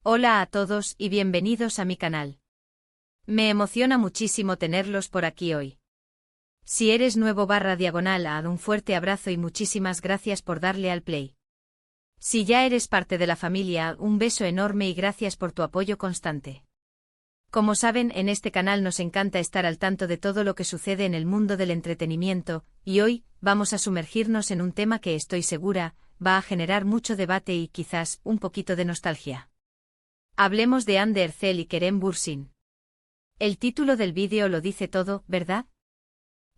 Hola a todos y bienvenidos a mi canal. Me emociona muchísimo tenerlos por aquí hoy. Si eres nuevo /diagonal, haz un fuerte abrazo y muchísimas gracias por darle al play. Si ya eres parte de la familia, un beso enorme y gracias por tu apoyo constante. Como saben, en este canal nos encanta estar al tanto de todo lo que sucede en el mundo del entretenimiento, y hoy vamos a sumergirnos en un tema que estoy segura va a generar mucho debate y quizás un poquito de nostalgia. Hablemos de Hande Erçel y Kerem Bürsin. El título del vídeo lo dice todo, ¿verdad?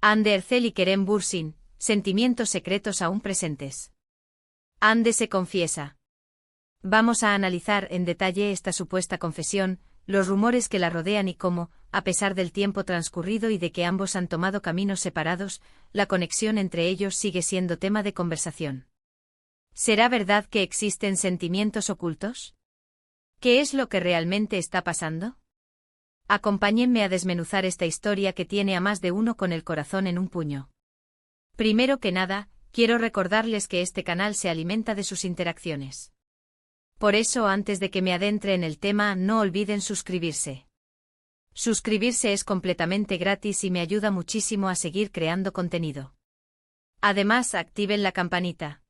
Hande Erçel y Kerem Bürsin, sentimientos secretos aún presentes. Hande se confiesa. Vamos a analizar en detalle esta supuesta confesión, los rumores que la rodean y cómo, a pesar del tiempo transcurrido y de que ambos han tomado caminos separados, la conexión entre ellos sigue siendo tema de conversación. ¿Será verdad que existen sentimientos ocultos? ¿Qué es lo que realmente está pasando? Acompáñenme a desmenuzar esta historia que tiene a más de uno con el corazón en un puño. Primero que nada, quiero recordarles que este canal se alimenta de sus interacciones. Por eso, antes de que me adentre en el tema, no olviden suscribirse. Suscribirse es completamente gratis y me ayuda muchísimo a seguir creando contenido. Además, activen la campanita.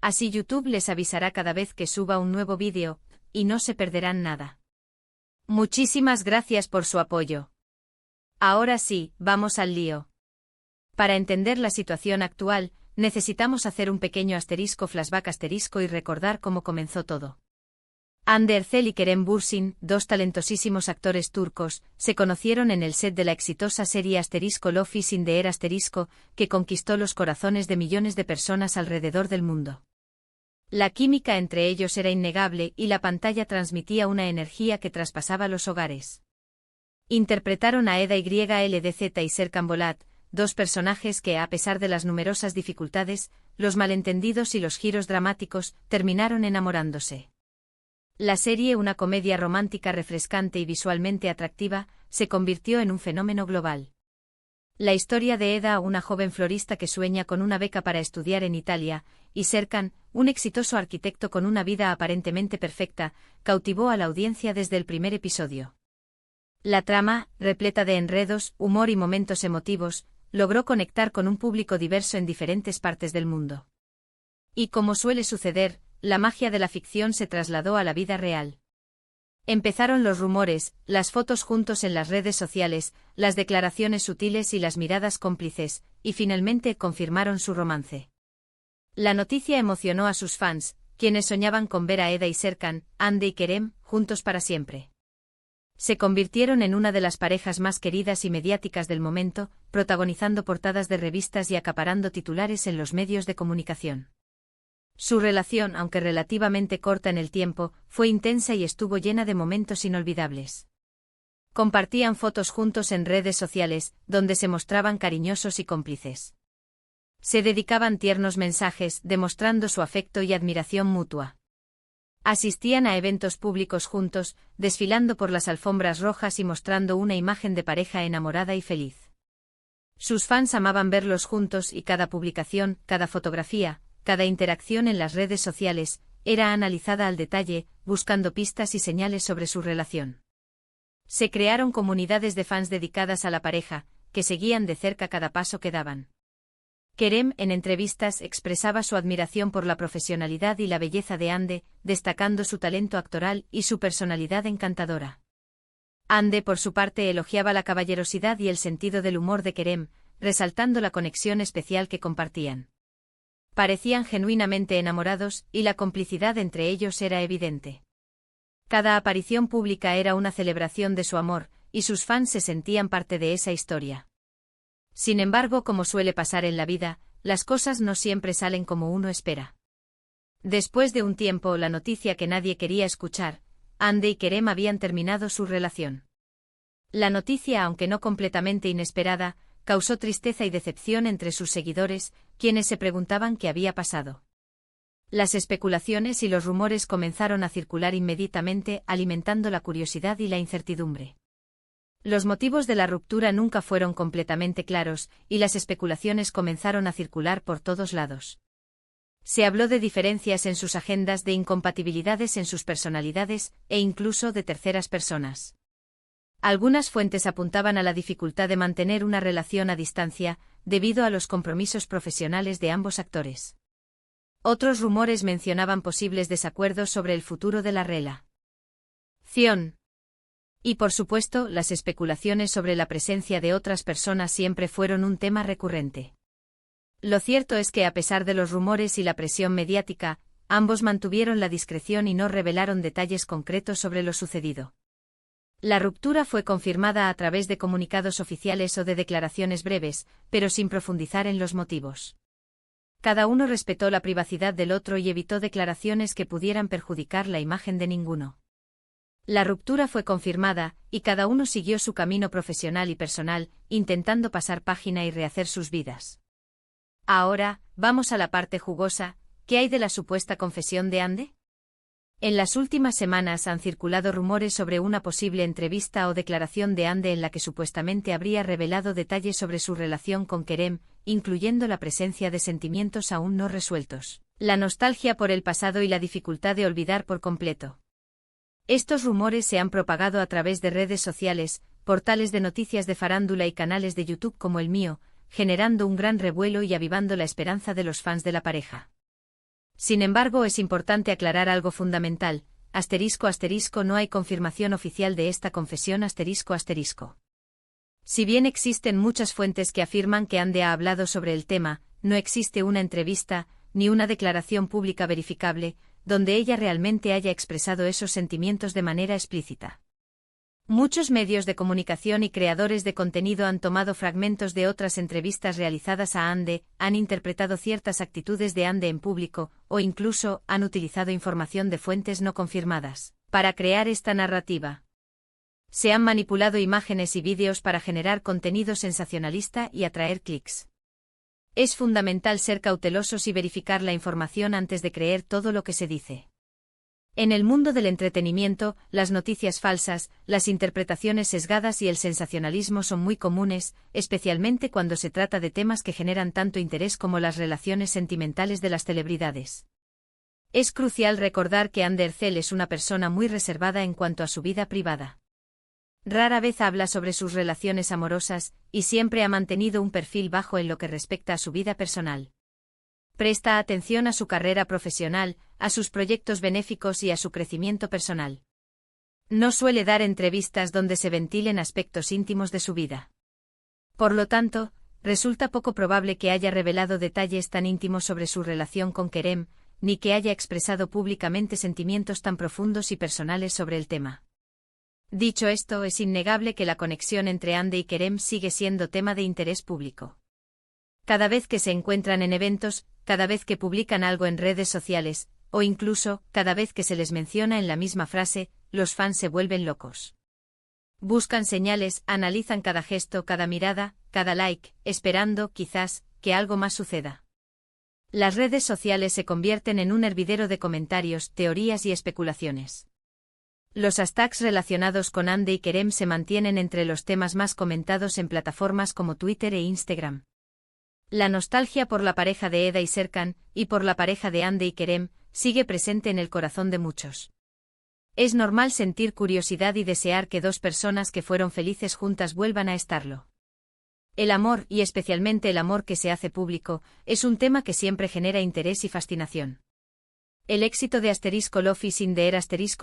Así YouTube les avisará cada vez que suba un nuevo vídeo, y no se perderán nada. Muchísimas gracias por su apoyo. Ahora sí, vamos al lío. Para entender la situación actual, necesitamos hacer un pequeño flashback y recordar cómo comenzó todo. Hande Erçel y Kerem Bürsin, dos talentosísimos actores turcos, se conocieron en el set de la exitosa serie Love is in the Air que conquistó los corazones de millones de personas alrededor del mundo. La química entre ellos era innegable y la pantalla transmitía una energía que traspasaba los hogares. Interpretaron a Eda Ylz y Serkan Bolat, dos personajes que, a pesar de las numerosas dificultades, los malentendidos y los giros dramáticos, terminaron enamorándose. La serie, una comedia romántica refrescante y visualmente atractiva, se convirtió en un fenómeno global. La historia de Eda, una joven florista que sueña con una beca para estudiar en Italia, y Serkan, un exitoso arquitecto con una vida aparentemente perfecta, cautivó a la audiencia desde el primer episodio. La trama, repleta de enredos, humor y momentos emotivos, logró conectar con un público diverso en diferentes partes del mundo. Y como suele suceder, la magia de la ficción se trasladó a la vida real. Empezaron los rumores, las fotos juntos en las redes sociales, las declaraciones sutiles y las miradas cómplices, y finalmente confirmaron su romance. La noticia emocionó a sus fans, quienes soñaban con ver a Eda y Serkan, Hande y Kerem, juntos para siempre. Se convirtieron en una de las parejas más queridas y mediáticas del momento, protagonizando portadas de revistas y acaparando titulares en los medios de comunicación. Su relación, aunque relativamente corta en el tiempo, fue intensa y estuvo llena de momentos inolvidables. Compartían fotos juntos en redes sociales, donde se mostraban cariñosos y cómplices. Se dedicaban tiernos mensajes, demostrando su afecto y admiración mutua. Asistían a eventos públicos juntos, desfilando por las alfombras rojas y mostrando una imagen de pareja enamorada y feliz. Sus fans amaban verlos juntos y cada publicación, cada fotografía, cada interacción en las redes sociales, era analizada al detalle, buscando pistas y señales sobre su relación. Se crearon comunidades de fans dedicadas a la pareja, que seguían de cerca cada paso que daban. Kerem, en entrevistas, expresaba su admiración por la profesionalidad y la belleza de Hande, destacando su talento actoral y su personalidad encantadora. Hande, por su parte, elogiaba la caballerosidad y el sentido del humor de Kerem, resaltando la conexión especial que compartían. Parecían genuinamente enamorados, y la complicidad entre ellos era evidente. Cada aparición pública era una celebración de su amor, y sus fans se sentían parte de esa historia. Sin embargo, como suele pasar en la vida, las cosas no siempre salen como uno espera. Después de un tiempo, la noticia que nadie quería escuchar, Hande y Kerem habían terminado su relación. La noticia, aunque no completamente inesperada, causó tristeza y decepción entre sus seguidores, quienes se preguntaban qué había pasado. Las especulaciones y los rumores comenzaron a circular inmediatamente, alimentando la curiosidad y la incertidumbre. Los motivos de la ruptura nunca fueron completamente claros, y las especulaciones comenzaron a circular por todos lados. Se habló de diferencias en sus agendas, de incompatibilidades en sus personalidades, e incluso de terceras personas. Algunas fuentes apuntaban a la dificultad de mantener una relación a distancia, debido a los compromisos profesionales de ambos actores. Otros rumores mencionaban posibles desacuerdos sobre el futuro de la relación. Y por supuesto, las especulaciones sobre la presencia de otras personas siempre fueron un tema recurrente. Lo cierto es que a pesar de los rumores y la presión mediática, ambos mantuvieron la discreción y no revelaron detalles concretos sobre lo sucedido. La ruptura fue confirmada a través de comunicados oficiales o de declaraciones breves, pero sin profundizar en los motivos. Cada uno respetó la privacidad del otro y evitó declaraciones que pudieran perjudicar la imagen de ninguno. La ruptura fue confirmada, y cada uno siguió su camino profesional y personal, intentando pasar página y rehacer sus vidas. Ahora, vamos a la parte jugosa. ¿Qué hay de la supuesta confesión de Ande? En las últimas semanas han circulado rumores sobre una posible entrevista o declaración de Ande en la que supuestamente habría revelado detalles sobre su relación con Kerem, incluyendo la presencia de sentimientos aún no resueltos, la nostalgia por el pasado y la dificultad de olvidar por completo. Estos rumores se han propagado a través de redes sociales, portales de noticias de farándula y canales de YouTube como el mío, generando un gran revuelo y avivando la esperanza de los fans de la pareja. Sin embargo, es importante aclarar algo fundamental: no hay confirmación oficial de esta confesión. Si bien existen muchas fuentes que afirman que Ande ha hablado sobre el tema, no existe una entrevista, ni una declaración pública verificable, donde ella realmente haya expresado esos sentimientos de manera explícita. Muchos medios de comunicación y creadores de contenido han tomado fragmentos de otras entrevistas realizadas a Ande, han interpretado ciertas actitudes de Ande en público, o incluso han utilizado información de fuentes no confirmadas para crear esta narrativa. Se han manipulado imágenes y vídeos para generar contenido sensacionalista y atraer clics. Es fundamental ser cautelosos y verificar la información antes de creer todo lo que se dice. En el mundo del entretenimiento, las noticias falsas, las interpretaciones sesgadas y el sensacionalismo son muy comunes, especialmente cuando se trata de temas que generan tanto interés como las relaciones sentimentales de las celebridades. Es crucial recordar que Ande Erçel es una persona muy reservada en cuanto a su vida privada. Rara vez habla sobre sus relaciones amorosas, y siempre ha mantenido un perfil bajo en lo que respecta a su vida personal. Presta atención a su carrera profesional, a sus proyectos benéficos y a su crecimiento personal. No suele dar entrevistas donde se ventilen aspectos íntimos de su vida. Por lo tanto, resulta poco probable que haya revelado detalles tan íntimos sobre su relación con Kerem, ni que haya expresado públicamente sentimientos tan profundos y personales sobre el tema. Dicho esto, es innegable que la conexión entre Ande y Kerem sigue siendo tema de interés público. Cada vez que se encuentran en eventos, cada vez que publican algo en redes sociales, o incluso, cada vez que se les menciona en la misma frase, los fans se vuelven locos. Buscan señales, analizan cada gesto, cada mirada, cada like, esperando, quizás, que algo más suceda. Las redes sociales se convierten en un hervidero de comentarios, teorías y especulaciones. Los hashtags relacionados con Ande y Kerem se mantienen entre los temas más comentados en plataformas como Twitter e Instagram. La nostalgia por la pareja de Eda y Serkan, y por la pareja de Ande y Kerem, sigue presente en el corazón de muchos. Es normal sentir curiosidad y desear que dos personas que fueron felices juntas vuelvan a estarlo. El amor, y especialmente el amor que se hace público, es un tema que siempre genera interés y fascinación. El éxito de Love is in the air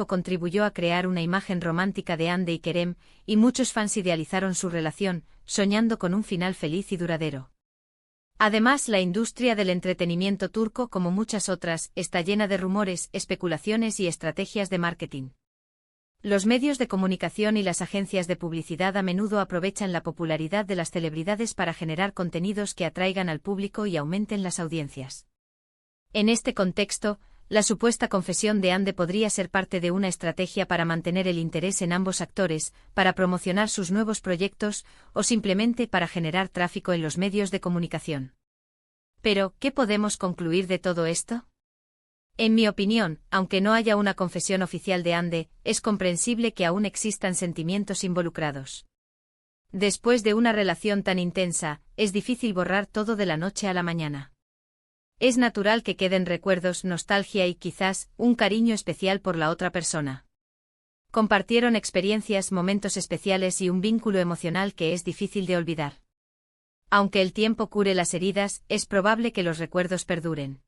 contribuyó a crear una imagen romántica de Ande y Kerem, y muchos fans idealizaron su relación, soñando con un final feliz y duradero. Además, la industria del entretenimiento turco, como muchas otras, está llena de rumores, especulaciones y estrategias de marketing. Los medios de comunicación y las agencias de publicidad a menudo aprovechan la popularidad de las celebridades para generar contenidos que atraigan al público y aumenten las audiencias. En este contexto, la supuesta confesión de Ande podría ser parte de una estrategia para mantener el interés en ambos actores, para promocionar sus nuevos proyectos, o simplemente para generar tráfico en los medios de comunicación. Pero, ¿qué podemos concluir de todo esto? En mi opinión, aunque no haya una confesión oficial de Ande, es comprensible que aún existan sentimientos involucrados. Después de una relación tan intensa, es difícil borrar todo de la noche a la mañana. Es natural que queden recuerdos, nostalgia y quizás un cariño especial por la otra persona. Compartieron experiencias, momentos especiales y un vínculo emocional que es difícil de olvidar. Aunque el tiempo cure las heridas, es probable que los recuerdos perduren.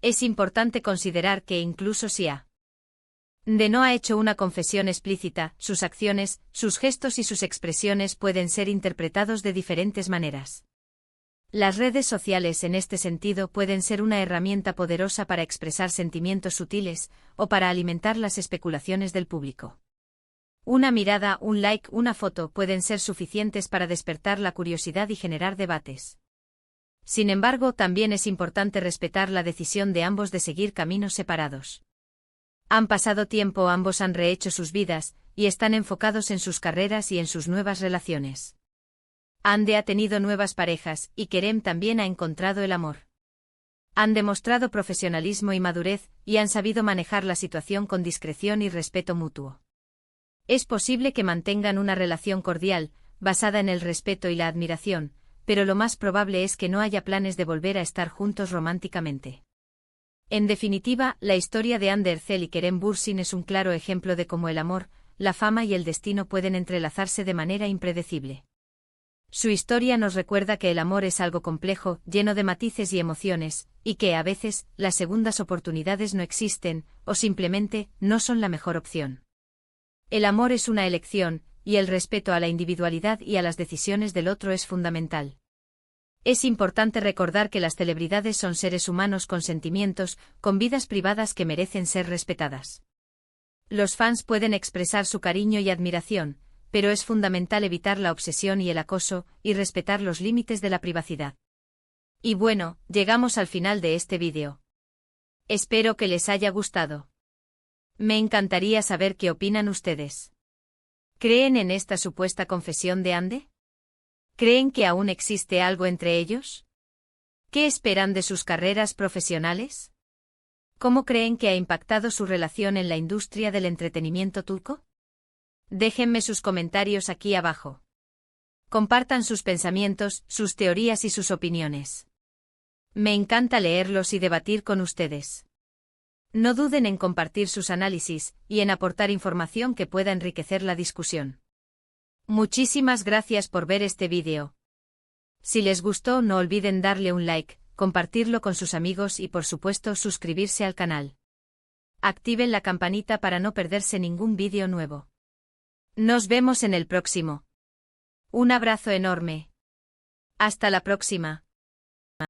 Es importante considerar que incluso si de no ha hecho una confesión explícita, sus acciones, sus gestos y sus expresiones pueden ser interpretados de diferentes maneras. Las redes sociales en este sentido pueden ser una herramienta poderosa para expresar sentimientos sutiles, o para alimentar las especulaciones del público. Una mirada, un like, una foto pueden ser suficientes para despertar la curiosidad y generar debates. Sin embargo, también es importante respetar la decisión de ambos de seguir caminos separados. Han pasado tiempo, ambos han rehecho sus vidas, y están enfocados en sus carreras y en sus nuevas relaciones. Ande ha tenido nuevas parejas, y Kerem también ha encontrado el amor. Han demostrado profesionalismo y madurez, y han sabido manejar la situación con discreción y respeto mutuo. Es posible que mantengan una relación cordial, basada en el respeto y la admiración, pero lo más probable es que no haya planes de volver a estar juntos románticamente. En definitiva, la historia de Hande Erçel y Kerem Bürsin es un claro ejemplo de cómo el amor, la fama y el destino pueden entrelazarse de manera impredecible. Su historia nos recuerda que el amor es algo complejo, lleno de matices y emociones, y que a veces, las segundas oportunidades no existen, o simplemente, no son la mejor opción. El amor es una elección, y el respeto a la individualidad y a las decisiones del otro es fundamental. Es importante recordar que las celebridades son seres humanos con sentimientos, con vidas privadas que merecen ser respetadas. Los fans pueden expresar su cariño y admiración, pero es fundamental evitar la obsesión y el acoso, y respetar los límites de la privacidad. Y bueno, llegamos al final de este vídeo. Espero que les haya gustado. Me encantaría saber qué opinan ustedes. ¿Creen en esta supuesta confesión de Hande? ¿Creen que aún existe algo entre ellos? ¿Qué esperan de sus carreras profesionales? ¿Cómo creen que ha impactado su relación en la industria del entretenimiento turco? Déjenme sus comentarios aquí abajo. Compartan sus pensamientos, sus teorías y sus opiniones. Me encanta leerlos y debatir con ustedes. No duden en compartir sus análisis y en aportar información que pueda enriquecer la discusión. Muchísimas gracias por ver este vídeo. Si les gustó, no olviden darle un like, compartirlo con sus amigos y por supuesto suscribirse al canal. Activen la campanita para no perderse ningún vídeo nuevo. Nos vemos en el próximo. Un abrazo enorme. Hasta la próxima.